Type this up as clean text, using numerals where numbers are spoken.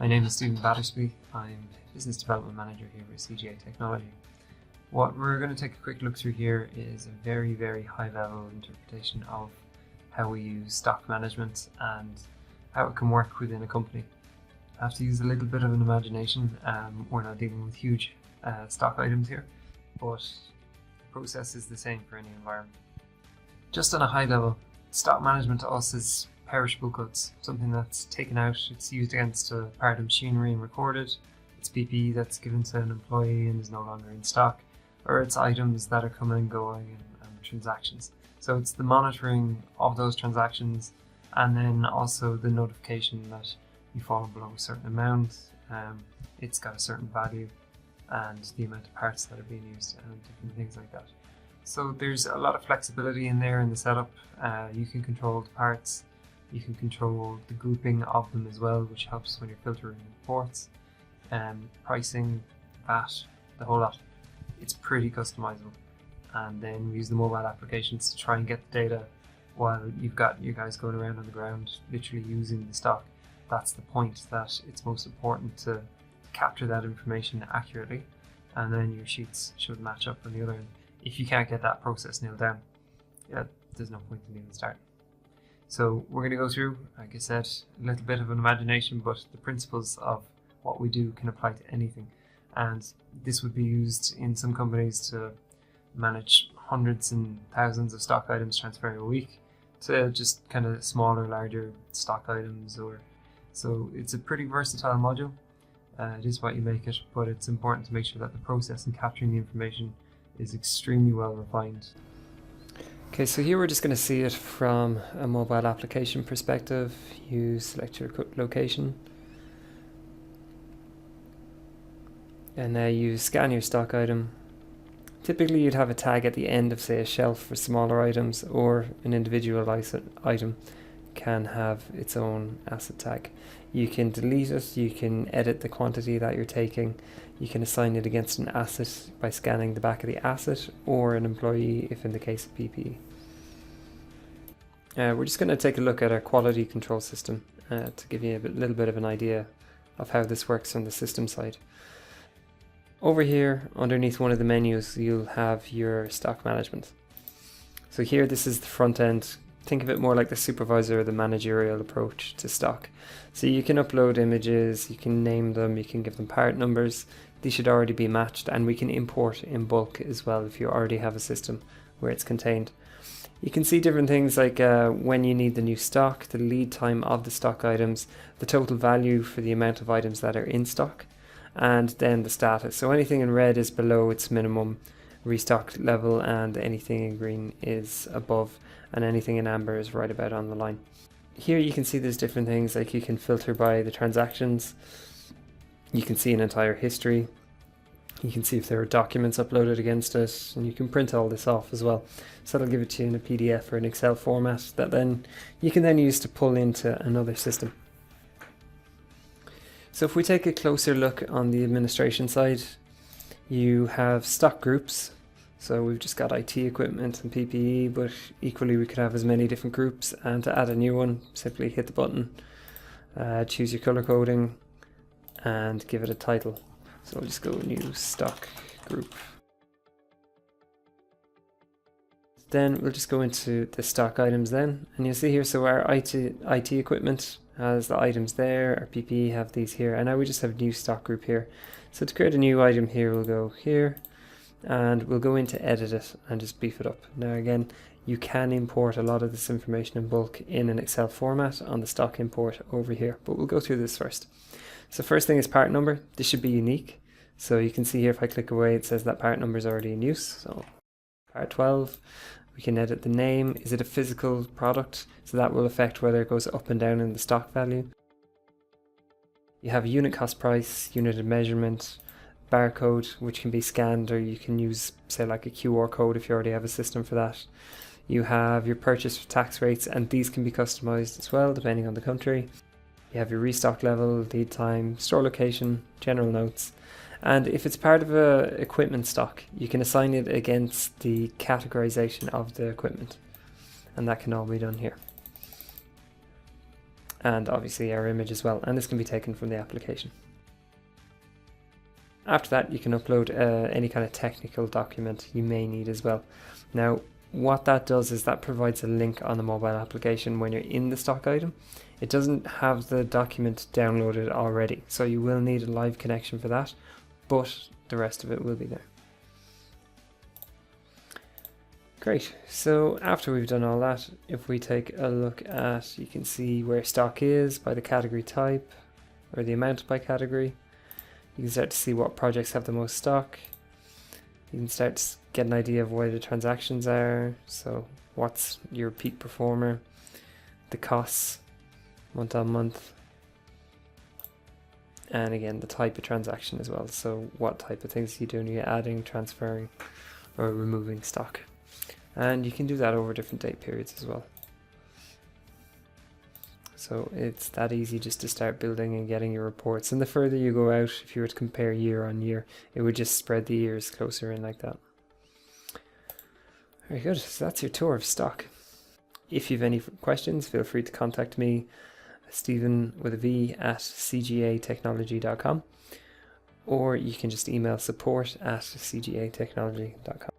My name is Stephen Battersby. I'm Business Development Manager here at CGA Technology. What we're going to take a quick look through here is a very, very high level interpretation of how we use stock management and how it can work within a company. I have to use a little bit of an imagination. We're not dealing with huge stock items here, but the process is the same for any environment. Just on a high level, stock management to us is perishable goods, something that's taken out, it's used against a part of machinery and recorded, it's PPE that's given to an employee and is no longer in stock, or it's items that are coming and going and transactions. So it's the monitoring of those transactions and then also the notification that you fall below a certain amount, it's got a certain value, and the amount of parts that are being used and different things like that. So there's a lot of flexibility in there in the setup. You can control the parts, you can control the grouping of them as well, which helps when you're filtering reports, pricing, VAT, the whole lot. It's pretty customizable. And then we use the mobile applications to try and get the data while you've got you guys going around on the ground literally using the stock. That's the point, that it's most important to capture that information accurately, and then your sheets should match up on the other end. If you can't get that process nailed down, there's no point in even starting. So we're going to go through, like I said, a little bit of an imagination, but the principles of what we do can apply to anything. And this would be used in some companies to manage hundreds and thousands of stock items transferring a week to just kind of smaller, larger stock items. So it's a pretty versatile module. It is what you make it, but it's important to make sure that the process in capturing the information is extremely well refined. Okay, so here we're just going to see it from a mobile application perspective. You select your location, and now you scan your stock item. Typically you'd have a tag at the end of, say, a shelf for smaller items, or an individual item can have its own asset tag. You can delete it, you can edit the quantity that you're taking, you can assign it against an asset by scanning the back of the asset, or an employee if in the case of PPE. We're just going to take a look at our quality control system to give you a little bit of an idea of how this works on the system side. Over here, underneath one of the menus, you'll have your stock management. So here, this is the front end. Think of it more like the supervisor or the managerial approach to stock. So you can upload images, you can name them, you can give them part numbers. These should already be matched, and we can import in bulk as well if you already have a system where it's contained. You can see different things like when you need the new stock, the lead time of the stock items, the total value for the amount of items that are in stock, and then the status. So anything in red is below its minimum restock level, and anything in green is above, and anything in amber is right about on the line. Here you can see there's different things, like you can filter by the transactions, you can see an entire history, you can see if there are documents uploaded against it, and you can print all this off as well. So that'll give it to you in a PDF or an Excel format that then you can then use to pull into another system. So if we take a closer look on the administration side, you have stock groups. So we've just got IT equipment and PPE, but equally we could have as many different groups, and to add a new one, simply hit the button, choose your color coding, and give it a title. So we'll just go new stock group. Then we'll just go into the stock items then, and you'll see here, so our IT equipment has the items there, our PPE have these here, and now we just have new stock group here. So to create a new item here, we'll go here, and we'll go into edit it and just beef it up. Now again, you can import a lot of this information in bulk in an Excel format on the stock import over here, but we'll go through this first. So first thing is part number. This should be unique. So you can see here, if I click away, it says that part number is already in use. So part 12, we can edit the name. Is it a physical product? So that will affect whether it goes up and down in the stock value. You have unit cost price, unit of measurement, barcode, which can be scanned, or you can use, say, like a QR code if you already have a system for that. You have your purchase tax rates, and these can be customized as well depending on the country. You have your restock level, lead time, store location, general notes, and if it's part of a equipment stock, you can assign it against the categorization of the equipment, and that can all be done here. and obviously our image as well, and this can be taken from the application. After that, you can upload any kind of technical document you may need as well. Now, what that does is that provides a link on the mobile application when you're in the stock item. It doesn't have the document downloaded already, so you will need a live connection for that, but the rest of it will be there. Great, so after we've done all that, if we take a look at, you can see where stock is by the category type, or the amount by category. You can start to see what projects have the most stock. You can start to get an idea of where the transactions are, so what's your peak performer, the costs, month on month, and again the type of transaction as well, so what type of things are you doing, are you adding, transferring, or removing stock. And you can do that over different date periods as well. So it's that easy just to start building and getting your reports. And the further you go out, if you were to compare year on year, it would just spread the years closer in like that. Very good, so that's your tour of stock. If you have any questions, feel free to contact me, Stephen with a V at cgatechnology.com, or you can just email support@cgatechnology.com.